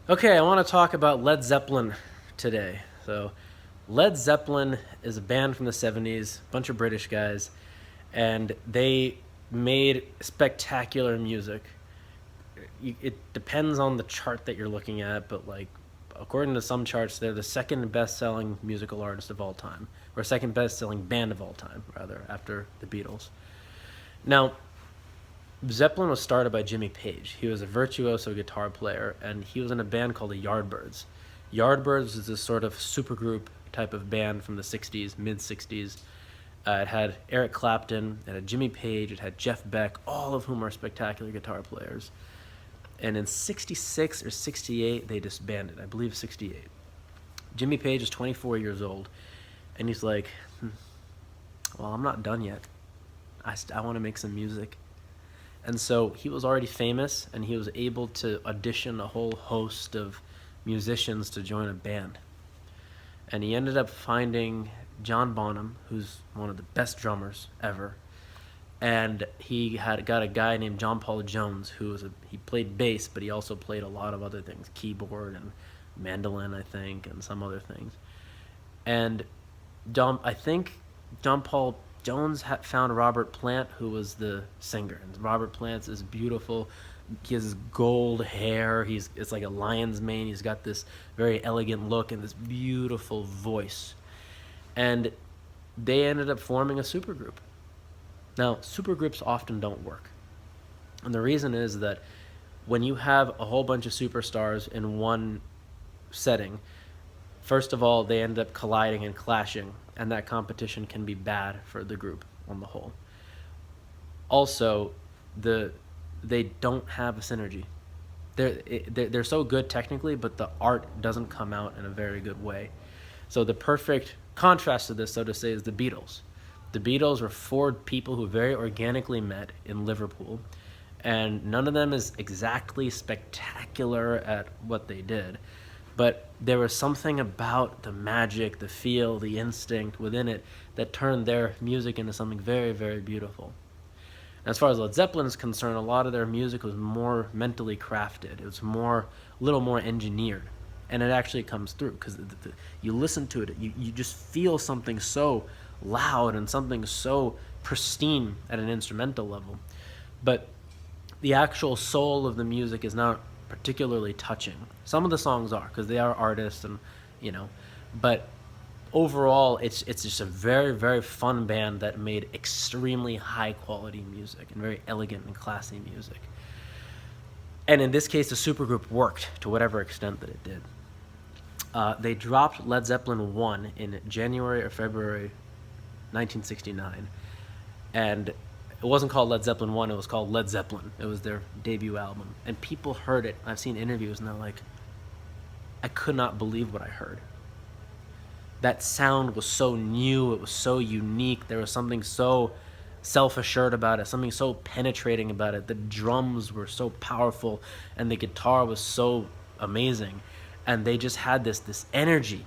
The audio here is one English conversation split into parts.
Okay, I want to talk about Led Zeppelin today. So, Led Zeppelin is a band from the 70s, a bunch of British guys, and they made spectacular music. It depends on the chart that you're looking at, but like according to some charts, they're the second best-selling musical artist of all time, or second best-selling band of all time, rather, after the Beatles. Now, Zeppelin was started by Jimmy Page. He was a virtuoso guitar player, and he was in a band called the Yardbirds. Yardbirds is this sort of supergroup type of band from the 60s, mid 60s. It had Eric Clapton, it had Jimmy Page, it had Jeff Beck, all of whom are spectacular guitar players. And in 66 or 68, they disbanded. I believe 68. Jimmy Page is 24 years old, and he's like, well, I'm not done yet. I want to make some music. And so he was already famous, and he was able to audition a whole host of musicians to join a band. And he ended up finding John Bonham, who's one of the best drummers ever. And he had got a guy named John Paul Jones, he played bass, but he also played a lot of other things, keyboard and mandolin, I think, and some other things. And I think John Paul Jones found Robert Plant, who was the singer. And Robert Plant is beautiful. He has gold hair. It's like a lion's mane. He's got this very elegant look and this beautiful voice. And they ended up forming a supergroup. Now, supergroups often don't work. And the reason is that when you have a whole bunch of superstars in one setting, first of all, they end up colliding and clashing, and that competition can be bad for the group on the whole. Also, they don't have a synergy. They're so good technically, but the art doesn't come out in a very good way. So the perfect contrast to this, so to say, is the Beatles. The Beatles were four people who very organically met in Liverpool, and none of them is exactly spectacular at what they did, but there was something about the magic, the feel, the instinct within it that turned their music into something very, very beautiful. As far as Led Zeppelin is concerned, a lot of their music was more mentally crafted. It was a little more engineered, and it actually comes through because you listen to it, you just feel something so loud and something so pristine at an instrumental level. But the actual soul of the music is not particularly touching. Some of the songs are because they are artists, and you know, but overall, it's just a very, very fun band that made extremely high quality music and very elegant and classy music. And in this case, the supergroup worked to whatever extent that it did. They dropped Led Zeppelin 1 in January or February 1969, and it wasn't called Led Zeppelin 1, it was called Led Zeppelin. It was their debut album. And people heard it. I've seen interviews, and they're like, I could not believe what I heard. That sound was so new, it was so unique, there was something so self-assured about it, something so penetrating about it. The drums were so powerful, and the guitar was so amazing, and they just had this energy.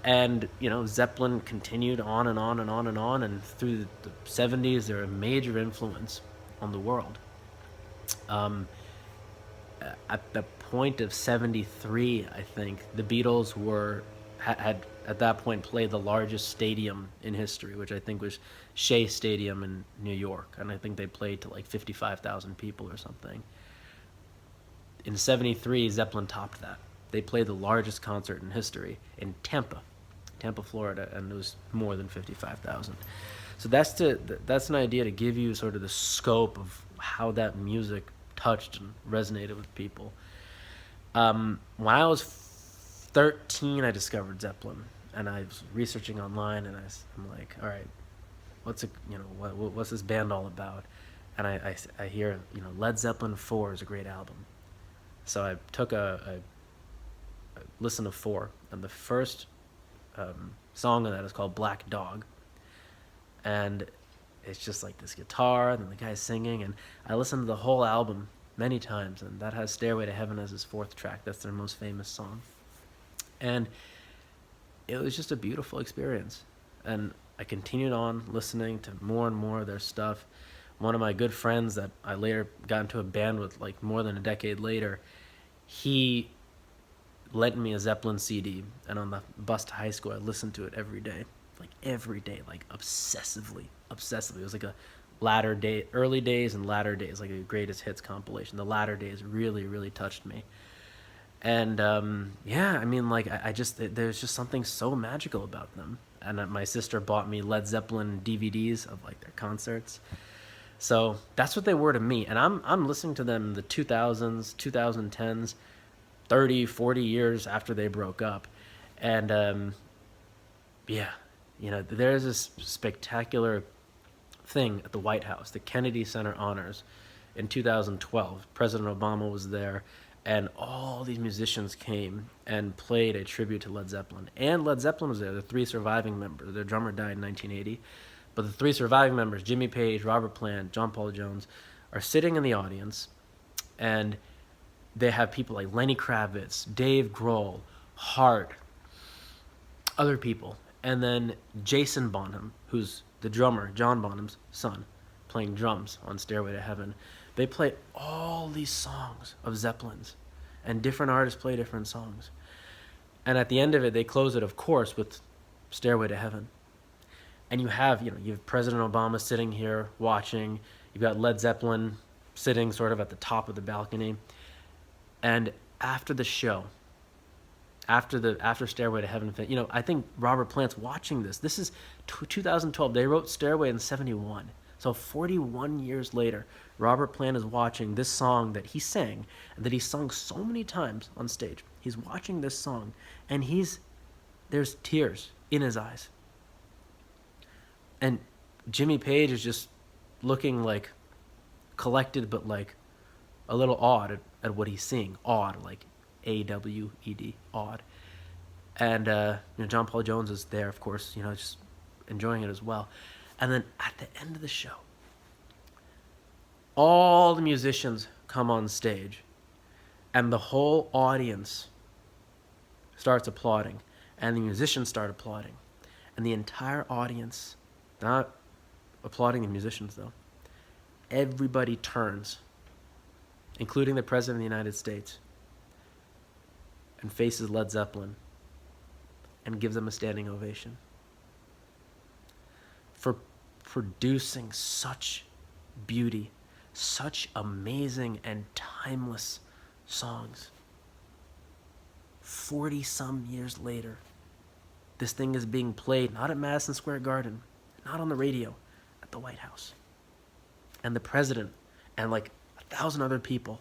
And Zeppelin continued on and on and on and on, and through the 70s, they're a major influence on the world. At the point of 73, I think the Beatles had at that point played the largest stadium in history, which I think was Shea Stadium in New York, and I think they played to like 55,000 people or something. In 73, Zeppelin topped that. They played the largest concert in history in Tampa, Florida, and it was more than 55,000. So that's an idea to give you sort of the scope of how that music touched and resonated with people. When I was 13, I discovered Zeppelin, and I was researching online, and I'm like, all right, what's this band all about? And I hear Led Zeppelin 4 is a great album. So I took a listen to 4, and the first song of that is called Black Dog, and it's just like this guitar and then the guy's singing, and I listened to the whole album many times, and that has Stairway to Heaven as his 4th track. That's their most famous song, and it was just a beautiful experience. And I continued on listening to more and more of their stuff. One of my good friends that I later got into a band with, like more than a decade later, he lent me a Zeppelin CD, and on the bus to high school, I listened to it every day, like obsessively. It was like a early days and latter days, like a greatest hits compilation. The latter days really, really touched me. And yeah, I mean, like I just there's just something so magical about them. And my sister bought me Led Zeppelin DVDs of like their concerts. So that's what they were to me. And I'm listening to them in the 2000s, 2010s, 30, 40 years after they broke up. And yeah, there's this spectacular thing at the White House, the Kennedy Center Honors in 2012. President Obama was there, and all these musicians came and played a tribute to Led Zeppelin. And Led Zeppelin was there, the three surviving members. Their drummer died in 1980. But the three surviving members, Jimmy Page, Robert Plant, John Paul Jones, are sitting in the audience, and they have people like Lenny Kravitz, Dave Grohl, Hart, other people. And then Jason Bonham, who's the drummer, John Bonham's son, playing drums on Stairway to Heaven. They play all these songs of Zeppelin's, and different artists play different songs. And at the end of it, they close it, of course, with Stairway to Heaven. And you have President Obama sitting here watching. You've got Led Zeppelin sitting sort of at the top of the balcony. And after the show, after Stairway to Heaven, I think Robert Plant's watching this. This is 2012. They wrote Stairway in 1971. So 41 years later, Robert Plant is watching this song that he sang and that he sung so many times on stage. He's watching this song, and there's tears in his eyes. And Jimmy Page is just looking like collected, but like a little awed at what he's seeing. Awed, like AWED, awed. And John Paul Jones is there, of course, just enjoying it as well. And then at the end of the show, all the musicians come on stage, and the whole audience starts applauding, and the musicians start applauding, and the entire audience, not applauding the musicians though, everybody turns, including the President of the United States, and faces Led Zeppelin and gives them a standing ovation for producing such beauty, such amazing and timeless songs. 40-some years later, this thing is being played not at Madison Square Garden, not on the radio, at the White House. And the president and like 1,000 other people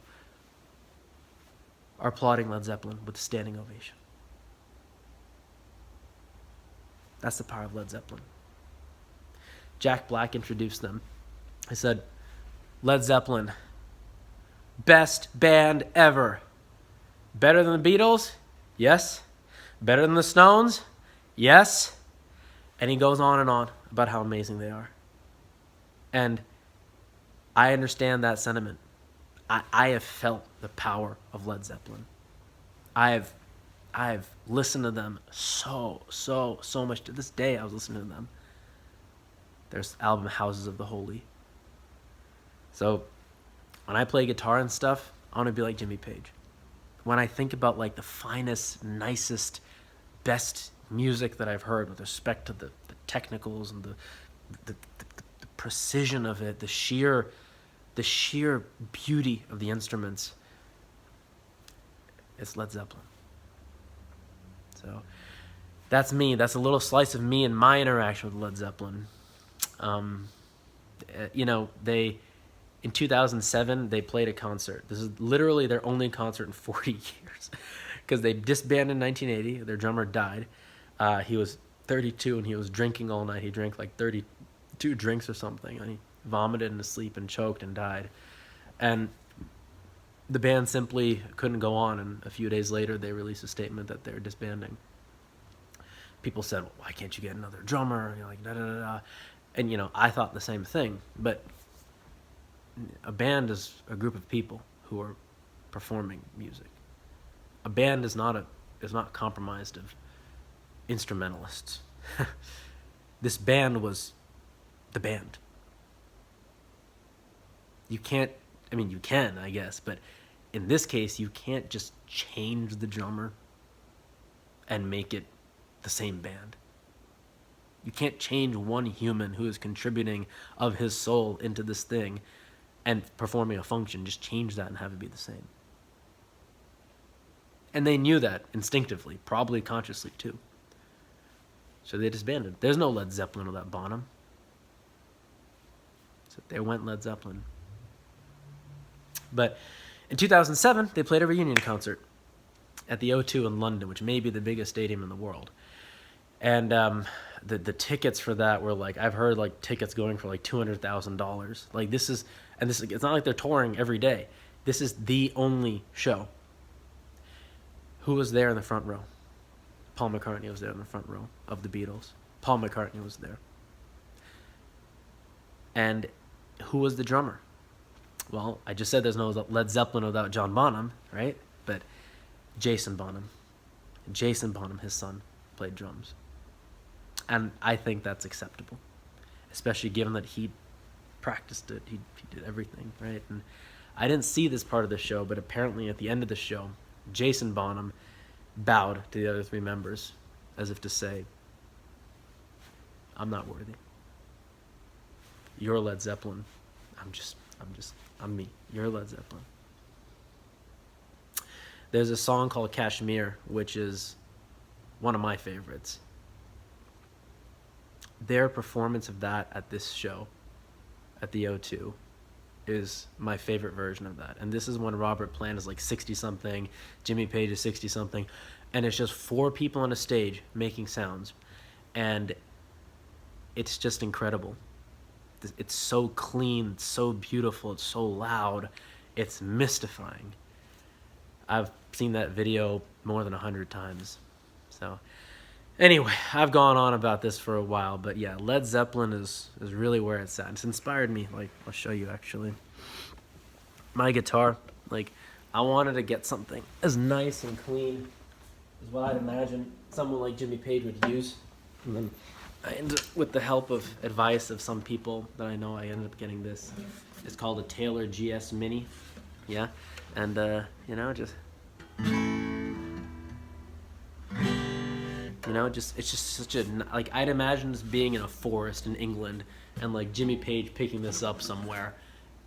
are applauding Led Zeppelin with a standing ovation. That's the power of Led Zeppelin. Jack Black introduced them. He said, Led Zeppelin, best band ever. Better than the Beatles? Yes. Better than the Stones? Yes. And he goes on and on about how amazing they are. And I understand that sentiment. I have felt the power of Led Zeppelin. I've listened to them so much. To this day, I was listening to them. There's album Houses of the Holy. So when I play guitar and stuff, I want to be like Jimmy Page. When I think about like the finest, nicest, best music that I've heard with respect to the technicals and the precision of it, the sheer beauty of the instruments, it's Led Zeppelin. So that's me. That's a little slice of me and my interaction with Led Zeppelin. In 2007, they played a concert. This is literally their only concert in 40 years because they disbanded in 1980. Their drummer died. He was 32 and he was drinking all night. He drank like 32 drinks or something, and he vomited in his sleep and choked and died. And the band simply couldn't go on, and a few days later they released a statement that they're disbanding. People said, well, why can't you get another drummer? Like da-da-da-da. And I thought the same thing, but a band is a group of people who are performing music. A band is not compromised of instrumentalists. This band was the band. You can, I guess, but in this case, you can't just change the drummer and make it the same band. You can't change one human who is contributing of his soul into this thing and performing a function. Just change that and have it be the same. And they knew that instinctively, probably consciously too. So they disbanded. There's no Led Zeppelin without Bonham. So they went Led Zeppelin. But in 2007, they played a reunion concert at the O2 in London, which may be the biggest stadium in the world. And the tickets for that were like, I've heard like tickets going for like $200,000. Like it's not like they're touring every day. This is the only show. Who was there in the front row? Paul McCartney was there in the front row of the Beatles. Paul McCartney was there. And who was the drummer? Well, I just said there's no Led Zeppelin without John Bonham, right? But Jason Bonham. Jason Bonham, his son, played drums. And I think that's acceptable, especially given that he practiced it. He did everything, right? And I didn't see this part of the show, but apparently at the end of the show, Jason Bonham bowed to the other three members as if to say, I'm not worthy. You're Led Zeppelin. I'm me. You're Led Zeppelin. There's a song called Kashmir, which is one of my favorites. Their performance of that at this show, at the O2, is my favorite version of that. And this is when Robert Plant is like 60-something, Jimmy Page is 60-something, and it's just 4 people on a stage making sounds. And it's just incredible. It's so clean, it's so beautiful, it's so loud, it's mystifying. I've seen that video more than 100 times. So anyway, I've gone on about this for a while, but yeah, Led Zeppelin is really where it's at. It's inspired me. Like, I'll show you actually. My guitar, like, I wanted to get something as nice and clean as what I'd imagine someone like Jimmy Page would use. And then I ended up, with the help of advice of some people that I know, I ended up getting this. It's called a Taylor GS Mini. Yeah. And, just... it's just such a, like, I'd imagine this being in a forest in England and, like, Jimmy Page picking this up somewhere,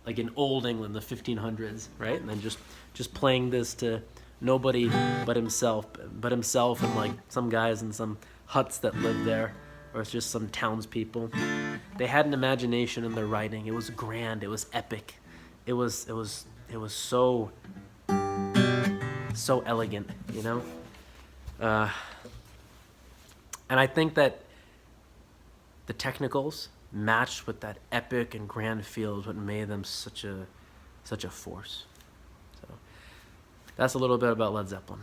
like in old England, the 1500s, right? And then just playing this to nobody but himself and, like, some guys in some huts that lived there, or it's just some townspeople. They had an imagination in their writing. It was grand. It was epic. It was so elegant, And I think that the technicals matched with that epic and grand feel is what made them such a force. So that's a little bit about Led Zeppelin.